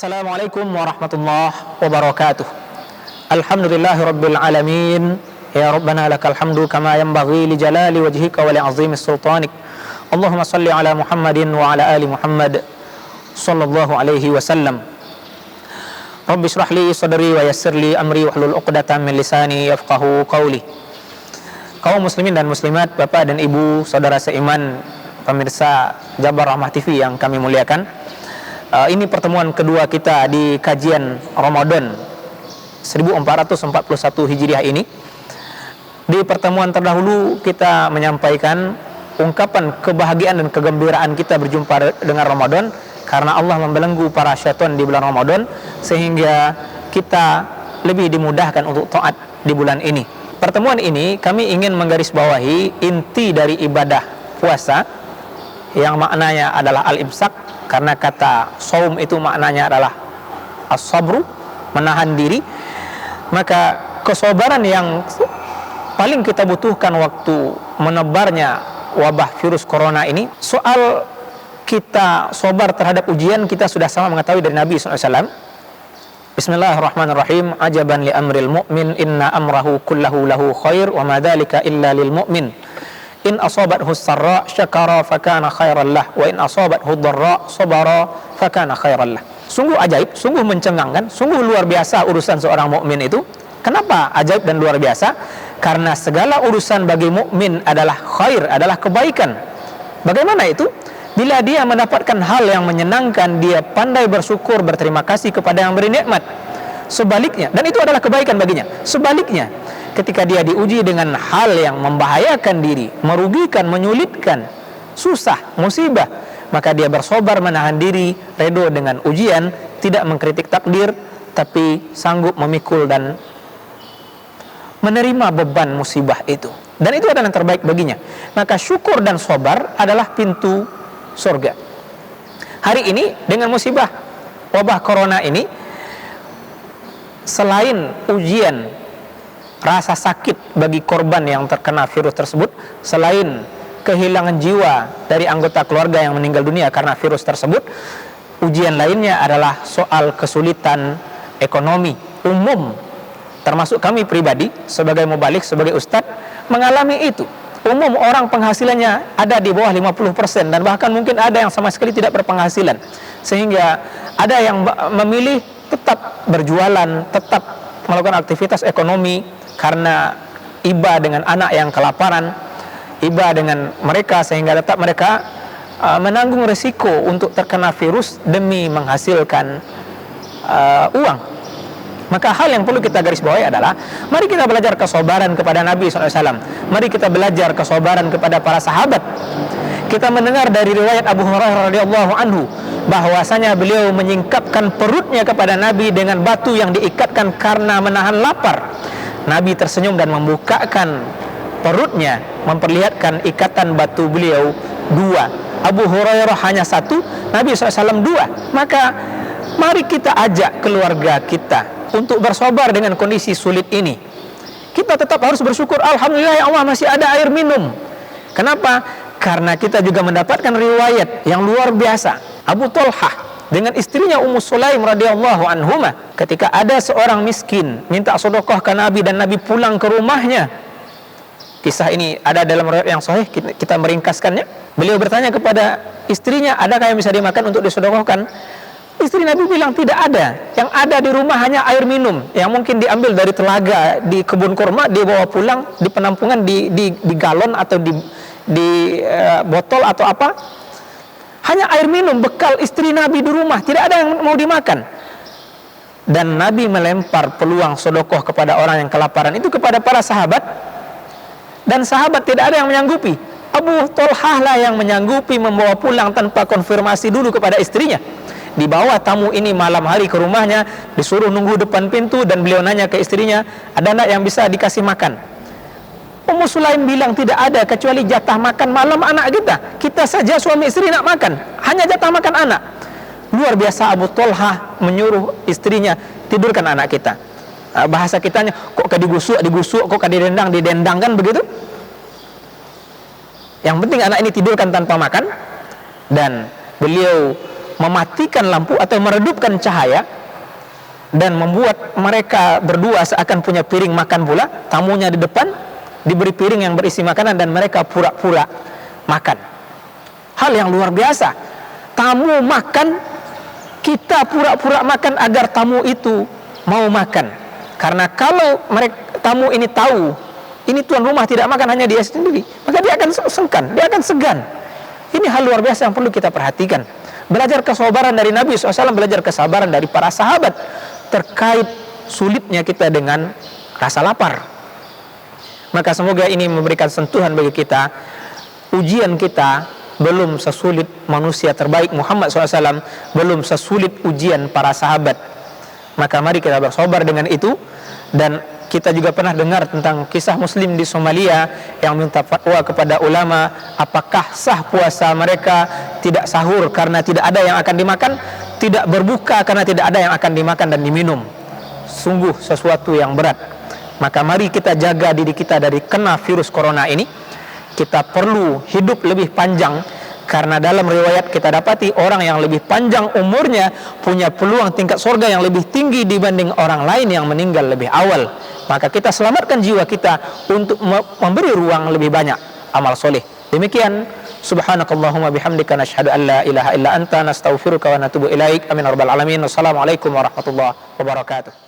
Assalamualaikum warahmatullahi wabarakatuh. Alhamdulillahi rabbil alamin. Ya Rabbana lakal hamdu kama yanbaghi li jalali wajhika wa li azimi sultanik. Allahumma salli ala Muhammadin wa ala ali Muhammad sallallahu alaihi wasallam. Rabbi shrah li sadri wa yassir li amri wahlul 'uqdatam min lisani yafqahu qawli. Kaum muslimin dan muslimat, Bapak dan Ibu, saudara seiman, pemirsa Jabar Rahmah TV yang kami muliakan. Ini pertemuan kedua kita di kajian Ramadan 1441 Hijriah ini. Di pertemuan terdahulu kita menyampaikan ungkapan kebahagiaan dan kegembiraan kita berjumpa dengan Ramadan, karena Allah membelenggu para syaitan di bulan Ramadan sehingga kita lebih dimudahkan untuk taat di bulan ini. Pertemuan ini kami ingin menggarisbawahi inti dari ibadah puasa yang maknanya adalah al-imsak, karena kata saum itu maknanya adalah as-sabru, menahan diri. Maka kesabaran yang paling kita butuhkan waktu menebarnya wabah virus corona ini, soal kita sabar terhadap ujian, kita sudah sama mengetahui dari Nabi SAW. Bismillahirrahmanirrahim. Ajaban li amril mu'min, inna amrahu kullahu lahu khair, wa ma dhalika illa lil mu'min. In asabathu sarra syakara fakana khairan lah, wa in asabathu dharra sabara fakana khairan lah. Sungguh ajaib, sungguh mencengangkan, sungguh luar biasa urusan seorang mukmin itu. Kenapa ajaib dan luar biasa? Karena segala urusan bagi mukmin adalah khair, adalah kebaikan. Bagaimana itu? Bila dia mendapatkan hal yang menyenangkan, dia pandai bersyukur, berterima kasih kepada yang beri nikmat. Sebaliknya, dan itu adalah kebaikan baginya. Sebaliknya, ketika dia diuji dengan hal yang membahayakan diri, merugikan, menyulitkan, susah, musibah, maka dia bersabar, menahan diri, redho dengan ujian, tidak mengkritik takdir, tapi sanggup memikul dan menerima beban musibah itu. Dan itu adalah yang terbaik baginya. Maka syukur dan sabar adalah pintu surga. Hari ini dengan musibah wabah corona ini, selain ujian rasa sakit bagi korban yang terkena virus tersebut, selain kehilangan jiwa dari anggota keluarga yang meninggal dunia karena virus tersebut, ujian lainnya adalah soal kesulitan ekonomi umum, termasuk kami pribadi sebagai mubalik, sebagai ustadz, mengalami itu. Umum orang penghasilannya ada di bawah 50%, dan bahkan mungkin ada yang sama sekali tidak berpenghasilan, sehingga ada yang memilih tetap berjualan, tetap melakukan aktivitas ekonomi karena iba dengan anak yang kelaparan, iba dengan mereka, sehingga tetap mereka menanggung risiko untuk terkena virus demi menghasilkan uang. Maka hal yang perlu kita garis bawahi adalah, mari kita belajar kesabaran kepada Nabi SAW. Mari kita belajar kesabaran kepada para sahabat. Kita mendengar dari riwayat Abu Hurairah radhiyallahu anhu bahwasanya beliau menyingkapkan perutnya kepada Nabi dengan batu yang diikatkan karena menahan lapar. Nabi tersenyum dan membukakan perutnya, memperlihatkan ikatan batu beliau dua. Abu Hurairah hanya satu, Nabi SAW dua. Maka mari kita ajak keluarga kita untuk bersabar dengan kondisi sulit ini. Kita tetap harus bersyukur, alhamdulillah ya Allah masih ada air minum. Kenapa? Karena kita juga mendapatkan riwayat yang luar biasa. Abu Talhah dengan istrinya Ummu Sulaim radhiyallahu anhuma, ketika ada seorang miskin minta sedekah ke Nabi dan Nabi pulang ke rumahnya. Kisah ini ada dalam riwayat yang sahih, kita meringkaskannya. Beliau bertanya kepada istrinya, adakah yang bisa dimakan untuk disedekahkan? Istri Nabi bilang tidak ada. Yang ada di rumah hanya air minum yang mungkin diambil dari telaga di kebun kurma, dibawa pulang di penampungan, di galon atau di botol atau apa. Hanya air minum bekal istri Nabi di rumah, tidak ada yang mau dimakan. Dan Nabi melempar peluang sedekah kepada orang yang kelaparan itu kepada para sahabat, dan sahabat tidak ada yang menyanggupi. Abu Talhah lah yang menyanggupi membawa pulang tanpa konfirmasi dulu kepada istrinya. Dibawa tamu ini malam hari ke rumahnya, disuruh nunggu depan pintu, dan beliau nanya ke istrinya, ada anak yang bisa dikasih makan? Ummu Sulaim bilang tidak ada, kecuali jatah makan malam anak kita. Kita saja suami istri nak makan, hanya jatah makan anak. Luar biasa Abu Talhah menyuruh istrinya, tidurkan anak kita. Bahasa kitanya, kok digusuk, kok didendang kan begitu. Yang penting anak ini tidurkan tanpa makan. Dan beliau mematikan lampu atau meredupkan cahaya dan membuat mereka berdua seakan punya piring makan pula. Tamunya di depan diberi piring yang berisi makanan dan mereka pura-pura makan. Hal yang luar biasa. Tamu makan, kita pura-pura makan agar tamu itu mau makan. Karena kalau tamu ini tahu ini tuan rumah tidak makan, hanya dia sendiri, maka dia akan sungkan, dia akan segan. Ini hal luar biasa yang perlu kita perhatikan. Belajar kesabaran dari Nabi SAW, belajar kesabaran dari para sahabat terkait sulitnya kita dengan rasa lapar. Maka semoga ini memberikan sentuhan bagi kita. Ujian kita belum sesulit manusia terbaik Muhammad SAW, belum sesulit ujian para sahabat. Maka mari kita bersabar dengan itu. Dan kita juga pernah dengar tentang kisah muslim di Somalia yang minta fatwa kepada ulama, apakah sah puasa mereka tidak sahur karena tidak ada yang akan dimakan, tidak berbuka karena tidak ada yang akan dimakan dan diminum. Sungguh sesuatu yang berat. Maka mari kita jaga diri kita dari kena virus corona ini. Kita perlu hidup lebih panjang, karena dalam riwayat kita dapati orang yang lebih panjang umurnya punya peluang tingkat surga yang lebih tinggi dibanding orang lain yang meninggal lebih awal. Maka kita selamatkan jiwa kita untuk memberi ruang lebih banyak amal soleh. Demikian, subhanakallahumma bihamdika nashhadu an la ilaha illa anta nastaghfiruka wa natubu ilaik. Amin ya rabbal alamin. Wassalamualaikum warahmatullahi wabarakatuh.